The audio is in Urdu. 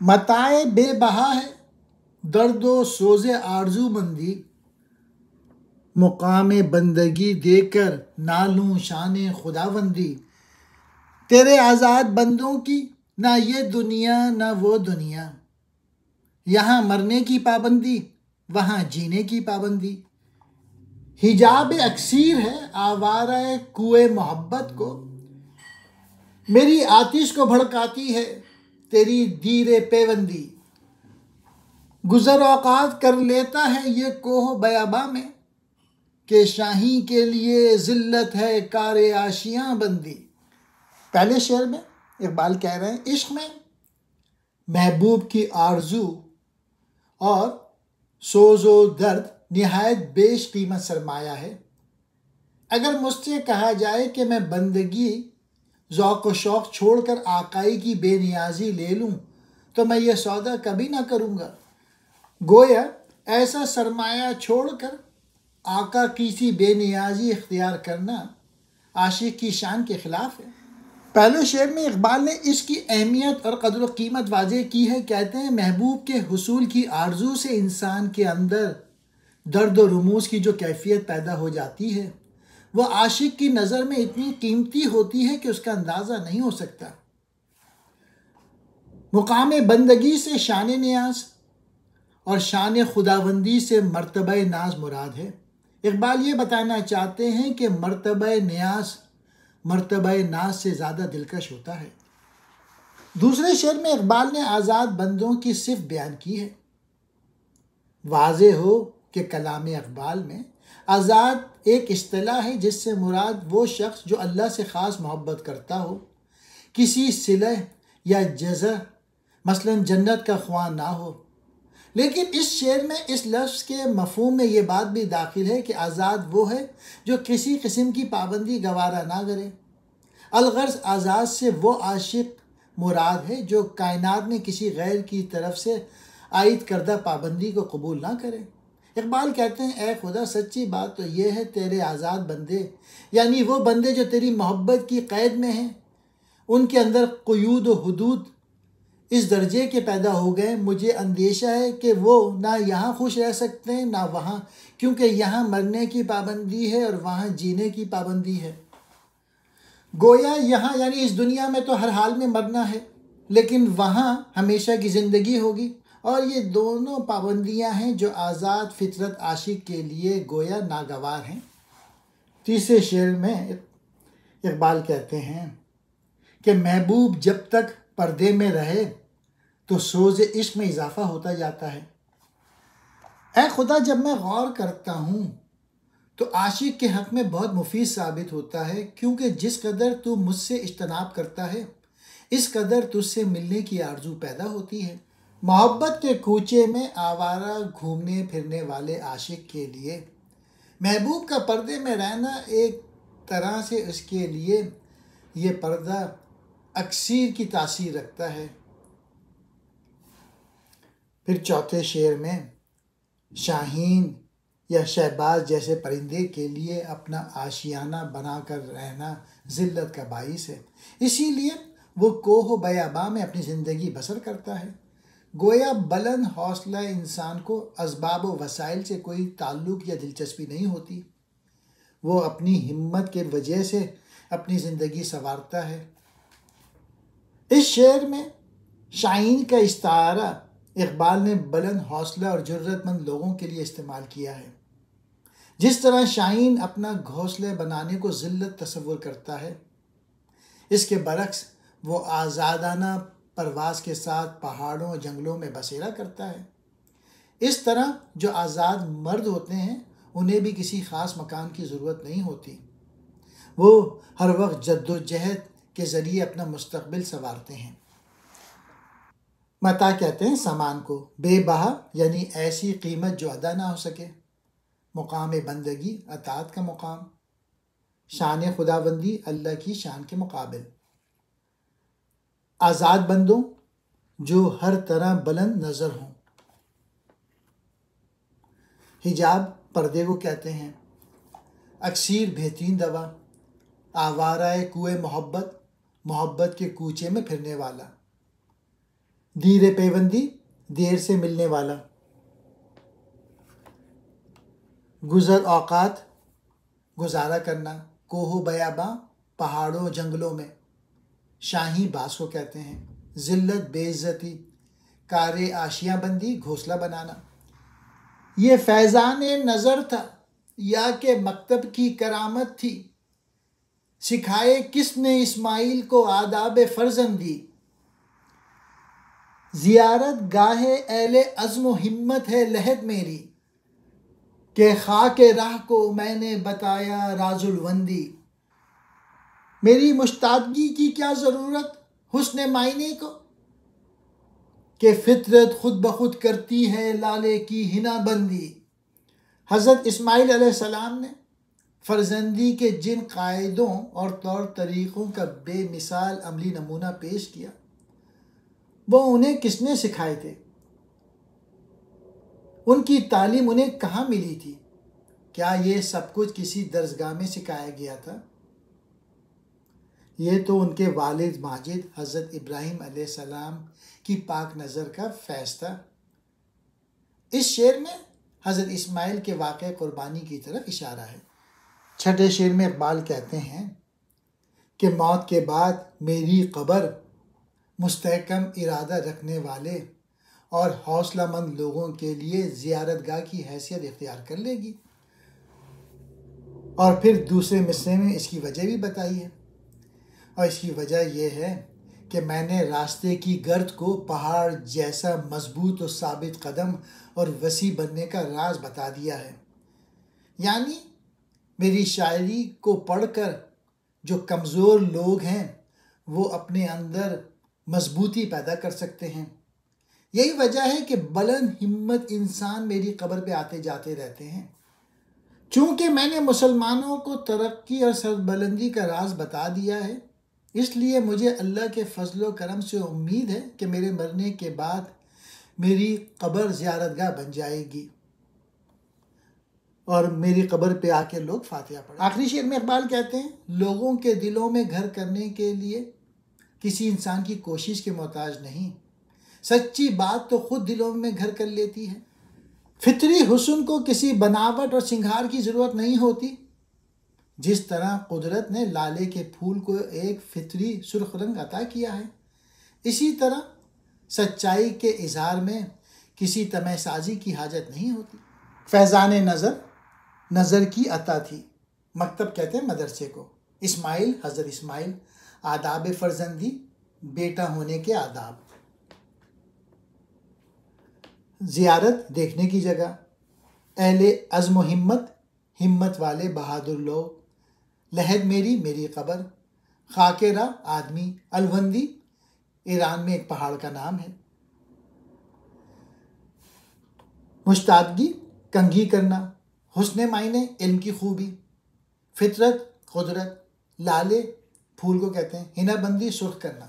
متاع بے بہا ہے درد و سوز آرزو مندی، مقام بندگی دے کر نالوں شان خداوندی۔ تیرے آزاد بندوں کی نہ یہ دنیا نہ وہ دنیا، یہاں مرنے کی پابندی وہاں جینے کی پابندی۔ حجاب اکثیر ہے آوارہ کوئے محبت کو، میری آتش کو بھڑکاتی ہے تیری دیر پیوندی۔ گزر اوقات کر لیتا ہے یہ کوہ بیاباں میں، کہ شاہی کے لیے ذلت ہے کار آشیاں بندی۔ پہلے شعر میں اقبال کہہ رہے ہیں عشق میں محبوب کی آرزو اور سوز و درد نہایت بیش قیمت سرمایہ ہے۔ اگر مجھ سے کہا جائے کہ میں بندگی ذوق و شوق چھوڑ کر آقائی کی بے نیازی لے لوں تو میں یہ سودا کبھی نہ کروں گا۔ گویا ایسا سرمایہ چھوڑ کر آقا کی سی بے نیازی اختیار کرنا عاشق کی شان کے خلاف ہے۔ پہلے شعر میں اقبال نے اس کی اہمیت اور قدر و قیمت واضح کی ہے۔ کہتے ہیں محبوب کے حصول کی آرزو سے انسان کے اندر درد و رموز کی جو کیفیت پیدا ہو جاتی ہے وہ عاشق کی نظر میں اتنی قیمتی ہوتی ہے کہ اس کا اندازہ نہیں ہو سکتا۔ مقام بندگی سے شان نیاز اور شان خداوندی سے مرتبہ ناز مراد ہے۔ اقبال یہ بتانا چاہتے ہیں کہ مرتبہ نیاز مرتبہ ناز سے زیادہ دلکش ہوتا ہے۔ دوسرے شعر میں اقبال نے آزاد بندوں کی صفت بیان کی ہے۔ واضح ہو کہ کلام اقبال میں آزاد ایک اصطلاح ہے جس سے مراد وہ شخص جو اللہ سے خاص محبت کرتا ہو، کسی صلح یا جزا مثلا جنت کا خواہ نہ ہو۔ لیکن اس شعر میں اس لفظ کے مفہوم میں یہ بات بھی داخل ہے کہ آزاد وہ ہے جو کسی قسم کی پابندی گوارا نہ کرے۔ الغرض آزاد سے وہ عاشق مراد ہے جو کائنات میں کسی غیر کی طرف سے عائد کردہ پابندی کو قبول نہ کرے۔ اقبال کہتے ہیں اے خدا سچی بات تو یہ ہے تیرے آزاد بندے، یعنی وہ بندے جو تیری محبت کی قید میں ہیں، ان کے اندر قیود و حدود اس درجے کے پیدا ہو گئے، مجھے اندیشہ ہے کہ وہ نہ یہاں خوش رہ سکتے ہیں نہ وہاں، کیونکہ یہاں مرنے کی پابندی ہے اور وہاں جینے کی پابندی ہے۔ گویا یہاں یعنی اس دنیا میں تو ہر حال میں مرنا ہے، لیکن وہاں ہمیشہ کی زندگی ہوگی، اور یہ دونوں پابندیاں ہیں جو آزاد فطرت عاشق کے لیے گویا ناگوار ہیں۔ تیسرے شعر میں اقبال کہتے ہیں کہ محبوب جب تک پردے میں رہے تو سوز عشق میں اضافہ ہوتا جاتا ہے۔ اے خدا جب میں غور کرتا ہوں تو عاشق کے حق میں بہت مفید ثابت ہوتا ہے، کیونکہ جس قدر تو مجھ سے اجتناب کرتا ہے اس قدر تجھ سے ملنے کی آرزو پیدا ہوتی ہے۔ محبت کے کوچے میں آوارہ گھومنے پھرنے والے عاشق کے لیے محبوب کا پردے میں رہنا ایک طرح سے اس کے لیے یہ پردہ اکسیر کی تاثیر رکھتا ہے۔ پھر چوتھے شعر میں شاہین یا شہباز جیسے پرندے کے لیے اپنا آشیانہ بنا کر رہنا ذلت کا باعث ہے، اسی لیے وہ کوہ بیاباں میں اپنی زندگی بسر کرتا ہے۔ گویا بلند حوصلہ انسان کو اسباب و وسائل سے کوئی تعلق یا دلچسپی نہیں ہوتی، وہ اپنی ہمت کے وجہ سے اپنی زندگی سنوارتا ہے۔ اس شعر میں شاہین کا استعارہ اقبال نے بلند حوصلہ اور جرت مند لوگوں کے لیے استعمال کیا ہے۔ جس طرح شاہین اپنا گھونسلے بنانے کو ذلت تصور کرتا ہے، اس کے برعکس وہ آزادانہ پرواز کے ساتھ پہاڑوں اور جنگلوں میں بسیرا کرتا ہے۔ اس طرح جو آزاد مرد ہوتے ہیں انہیں بھی کسی خاص مکان کی ضرورت نہیں ہوتی، وہ ہر وقت جد و جہد کے ذریعے اپنا مستقبل سنوارتے ہیں۔ متاع کہتے ہیں سامان کو، بے بہا یعنی ایسی قیمت جو ادا نہ ہو سکے، مقام بندگی اطاعت کا مقام، شان خداوندی اللہ کی شان کے مقابل، آزاد بندوں جو ہر طرح بلند نظر ہوں۔ حجاب پردے کو کہتے ہیں، اکثیر بہترین دوا، آوارہ کوئے محبت، محبت کے کوچے میں پھرنے والا۔ دیر پیوندی دیر سے ملنے والا، گزر اوقات گزارا کرنا، کوہ و بیاباں پہاڑوں جنگلوں میں، شاہی باز کو کہتے ہیں، ذلت بے عزتی، کار آشیاں بندی گھونسلہ بنانا۔ یہ فیضان نظر تھا یا کہ مکتب کی کرامت تھی، سکھائے کس نے اسماعیل کو آداب فرزندی۔ زیارت گاہ اہل عزم و ہمت ہے لحد میری، کہ خاک راہ کو میں نے بتایا راز الوندی۔ میری مشتاقگی کی کیا ضرورت حسن معائنے کو، کہ فطرت خود بخود کرتی ہے لالے کی حنا بندی۔ حضرت اسماعیل علیہ السلام نے فرزندی کے جن قاعدوں اور طور طریقوں کا بے مثال عملی نمونہ پیش کیا، وہ انہیں کس نے سکھائے تھے؟ ان کی تعلیم انہیں کہاں ملی تھی؟ کیا یہ سب کچھ کسی درسگاہ میں سکھایا گیا تھا؟ یہ تو ان کے والد ماجد حضرت ابراہیم علیہ السلام کی پاک نظر کا فیض تھا۔ اس شعر میں حضرت اسماعیل کے واقع قربانی کی طرف اشارہ ہے۔ چھٹے شعر میں اقبال کہتے ہیں کہ موت کے بعد میری قبر مستحکم ارادہ رکھنے والے اور حوصلہ مند لوگوں کے لیے زیارت گاہ کی حیثیت اختیار کر لے گی۔ اور پھر دوسرے مصرعے میں اس کی وجہ بھی بتائی ہے، اور اس کی وجہ یہ ہے کہ میں نے راستے کی گرد کو پہاڑ جیسا مضبوط و ثابت قدم اور وسیع بننے کا راز بتا دیا ہے۔ یعنی میری شاعری کو پڑھ کر جو کمزور لوگ ہیں وہ اپنے اندر مضبوطی پیدا کر سکتے ہیں۔ یہی وجہ ہے کہ بلند ہمت انسان میری قبر پہ آتے جاتے رہتے ہیں۔ چونکہ میں نے مسلمانوں کو ترقی اور سربلندی کا راز بتا دیا ہے، اس لیے مجھے اللہ کے فضل و کرم سے امید ہے کہ میرے مرنے کے بعد میری قبر زیارت گاہ بن جائے گی اور میری قبر پہ آ کے لوگ فاتحہ پڑھیں۔ آخری شعر میں اقبال کہتے ہیں، لوگوں کے دلوں میں گھر کرنے کے لیے کسی انسان کی کوشش کے محتاج نہیں، سچی بات تو خود دلوں میں گھر کر لیتی ہے۔ فطری حسن کو کسی بناوٹ اور سنگھار کی ضرورت نہیں ہوتی۔ جس طرح قدرت نے لالے کے پھول کو ایک فطری سرخ رنگ عطا کیا ہے، اسی طرح سچائی کے اظہار میں کسی طمع سازی کی حاجت نہیں ہوتی۔ فیضان نظر، نظر کی عطا تھی۔ مکتب کہتے ہیں مدرسے کو۔ اسماعیل، حضرت اسماعیل، آداب فرزندی، بیٹا ہونے کے آداب۔ زیارت، دیکھنے کی جگہ۔ اہل عزم و ہمت، ہمت والے بہادر لوگ۔ لحد میری، میری قبر۔ خاک راہ، آدمی۔ الوندی، ایران میں ایک پہاڑ کا نام ہے۔ مشتاقگی، کنگھی کرنا۔ حسن معنی، علم کی خوبی۔ فطرت، قدرت۔ لالے، پھول کو کہتے ہیں۔ حنا بندی، سرخ کرنا۔